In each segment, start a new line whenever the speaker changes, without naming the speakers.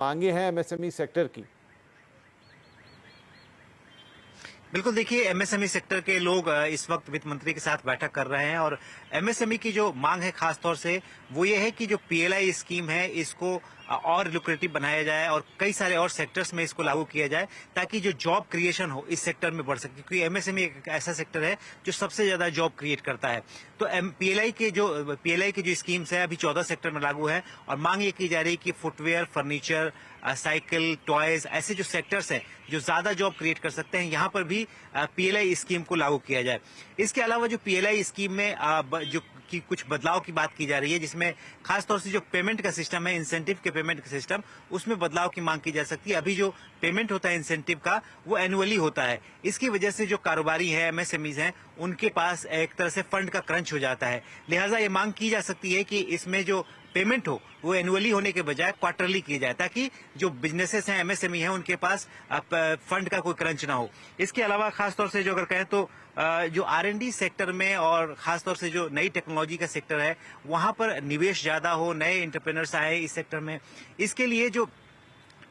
मांगे हैं MSME sector की?
बिल्कुल, देखिए एमएसएमई सेक्टर के लोग इस वक्त वित्त मंत्री के साथ बैठक कर रहे हैं और एमएसएमई की जो मांग है खास तौर से वो ये है कि जो पीएलआई स्कीम है इसको और लुक्रेटिव बनाया जाए और कई सारे और सेक्टर्स में इसको लागू किया जाए ताकि जो जॉब क्रिएशन हो इस सेक्टर में बढ़ सके, क्योंकि एमएसएमई एक ऐसा सेक्टर है जो सबसे ज्यादा जॉब क्रिएट करता है। तो पीएलआई की जो स्कीम्स है अभी 14 सेक्टर में लागू है और मांग ये की जा रही है कि फुटवेयर, फर्नीचर, साइकिल, टॉयज, ऐसे जो सेक्टर्स हैं जो ज्यादा जॉब क्रिएट कर सकते हैं यहाँ पर भी पीएलआई स्कीम को लागू किया जाए। इसके अलावा जो पीएलआई स्कीम में जो की कुछ बदलाव की बात की जा रही है, जिसमें खासतौर से जो पेमेंट का सिस्टम है, इंसेंटिव के पेमेंट का सिस्टम, उसमें बदलाव की मांग की जा सकती है। अभी जो पेमेंट होता है इंसेंटिव का वो एनुअली होता है। इसकी वजह से जो कारोबारी है, एमएसएमईज हैं, उनके पास एक तरह से फंड का क्रंच हो जाता है। लिहाजा ये मांग की जा सकती है कि इसमें जो पेमेंट हो वो एनुअली होने के बजाय क्वार्टरली किया जाए ताकि जो बिजनेसेस हैं, एमएसएमई हैं, उनके पास फंड का कोई क्रंच ना हो। इसके अलावा खासतौर से जो अगर कहें तो जो आरएनडी सेक्टर में और खासतौर से जो नई टेक्नोलॉजी का सेक्टर है वहां पर निवेश ज्यादा हो, नए एंटरप्रेन्योर्स आए इस सेक्टर में, इसके लिए जो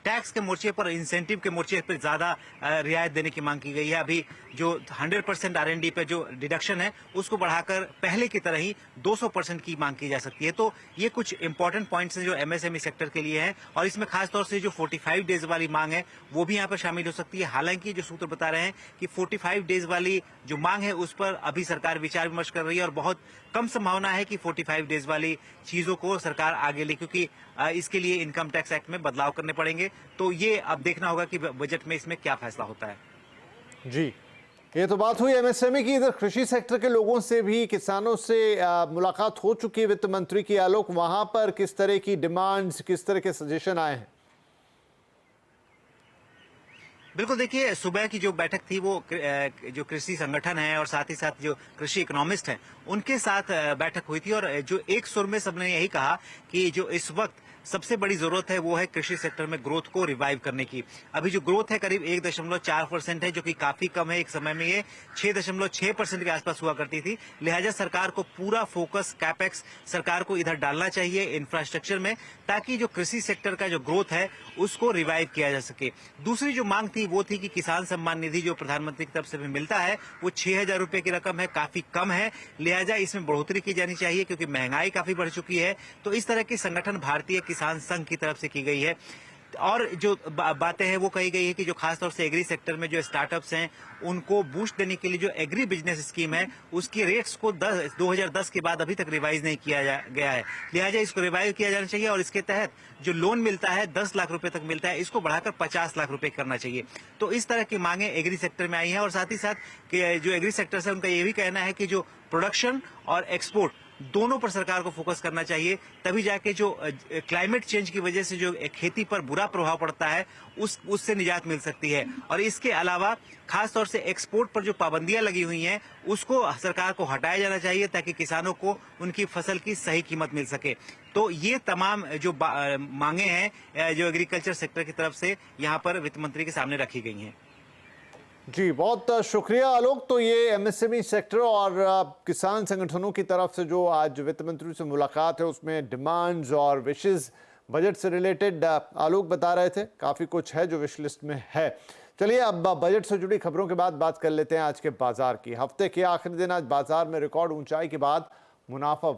टैक्स के मोर्चे पर, इंसेंटिव के मोर्चे पर ज्यादा रियायत देने की मांग की गई है। अभी जो 100% आरएनडी पे जो डिडक्शन है उसको बढ़ाकर पहले की तरह ही 200% की मांग की जा सकती है। तो ये कुछ इंपॉर्टेंट पॉइंट्स हैं जो एमएसएमई सेक्टर के लिए हैं और इसमें खासतौर से जो 45 डेज वाली मांग है वो भी यहाँ पर शामिल हो सकती है। हालांकि जो सूत्र बता रहे हैं कि 45 डेज वाली जो मांग है उस पर अभी सरकार विचार विमर्श कर रही है और बहुत कम संभावना है कि 45 डेज वाली चीजों को सरकार आगे ले, क्योंकि इसके लिए इनकम टैक्स एक्ट में बदलाव करने पड़ेंगे। तो ये अब देखना होगा कि बजट में इसमें क्या फैसला होता है।
जी, ये तो बात हुई एमएसएमई की। इधर कृषि सेक्टर के लोगों से भी, किसानों से मुलाकात हो चुकी है वित्त मंत्री की। आलोक, वहां पर किस तरह की डिमांड्स, किस तरह के सजेशन आए हैं?
बिल्कुल, देखिए सुबह की जो बैठक थी वो जो कृषि संगठन है और साथ ही साथ जो कृषि इकोनॉमिस्ट हैं उनके साथ बैठक हुई थी और जो एक सुर में सबने यही कहा कि जो इस वक्त सबसे बड़ी जरूरत है वो है कृषि सेक्टर में ग्रोथ को रिवाइव करने की। अभी जो ग्रोथ है करीब 1.4% है, जो कि काफी कम है। एक समय में ये 6.6% के आसपास हुआ करती थी। लिहाजा सरकार को पूरा फोकस कैपेक्स सरकार को इधर डालना चाहिए इंफ्रास्ट्रक्चर में, ताकि जो कृषि सेक्टर का जो ग्रोथ है उसको रिवाइव किया जा सके। दूसरी जो मांग थी वो थी कि किसान सम्मान निधि जो प्रधानमंत्री की तरफ से भी मिलता है वो 6,000 रुपए की रकम है, काफी कम है। लिहाजा इसमें बढ़ोतरी की जानी चाहिए क्योंकि महंगाई काफी बढ़ चुकी है। तो इस तरह के संगठन भारतीय किसान संघ की तरफ से की गई है। और जो बातें हैं वो कही गई है कि जो खासतौर से एग्री सेक्टर में जो स्टार्टअप्स हैं उनको बूस्ट देने के लिए जो एग्री बिजनेस स्कीम है उसकी रेट्स को 2010 के बाद अभी तक रिवाइज नहीं किया गया है। लिहाजा इसको रिवाइव किया जाना चाहिए और इसके तहत जो लोन मिलता है 10 लाख रुपए तक मिलता है, इसको बढ़ाकर 50 लाख रुपए करना चाहिए। तो इस तरह की मांगे एग्री सेक्टर में आई हैं और साथ ही साथ जो एग्री सेक्टर है उनका ये भी कहना है कि जो प्रोडक्शन और एक्सपोर्ट दोनों पर सरकार को फोकस करना चाहिए, तभी जाके जो क्लाइमेट चेंज की वजह से जो खेती पर बुरा प्रभाव पड़ता है उससे निजात मिल सकती है। और इसके अलावा खासतौर से एक्सपोर्ट पर जो पाबंदियां लगी हुई हैं उसको सरकार को हटाया जाना चाहिए ताकि किसानों को उनकी फसल की सही कीमत मिल सके। तो ये तमाम जो मांगे हैं जो एग्रीकल्चर सेक्टर की तरफ से यहाँ पर वित्त मंत्री के सामने रखी गई हैं।
जी, बहुत शुक्रिया आलोक। तो ये एमएसएमई सेक्टर और किसान संगठनों की तरफ से जो आज वित्त मंत्री से मुलाकात है उसमें डिमांड्स और विशेष बजट से रिलेटेड आलोक बता रहे थे। काफ़ी कुछ है जो विश लिस्ट में है। चलिए अब बजट से जुड़ी खबरों के बाद बात कर लेते हैं आज के बाजार की। हफ्ते के आखिरी दिन आज बाजार में रिकॉर्ड ऊंचाई के बाद मुनाफा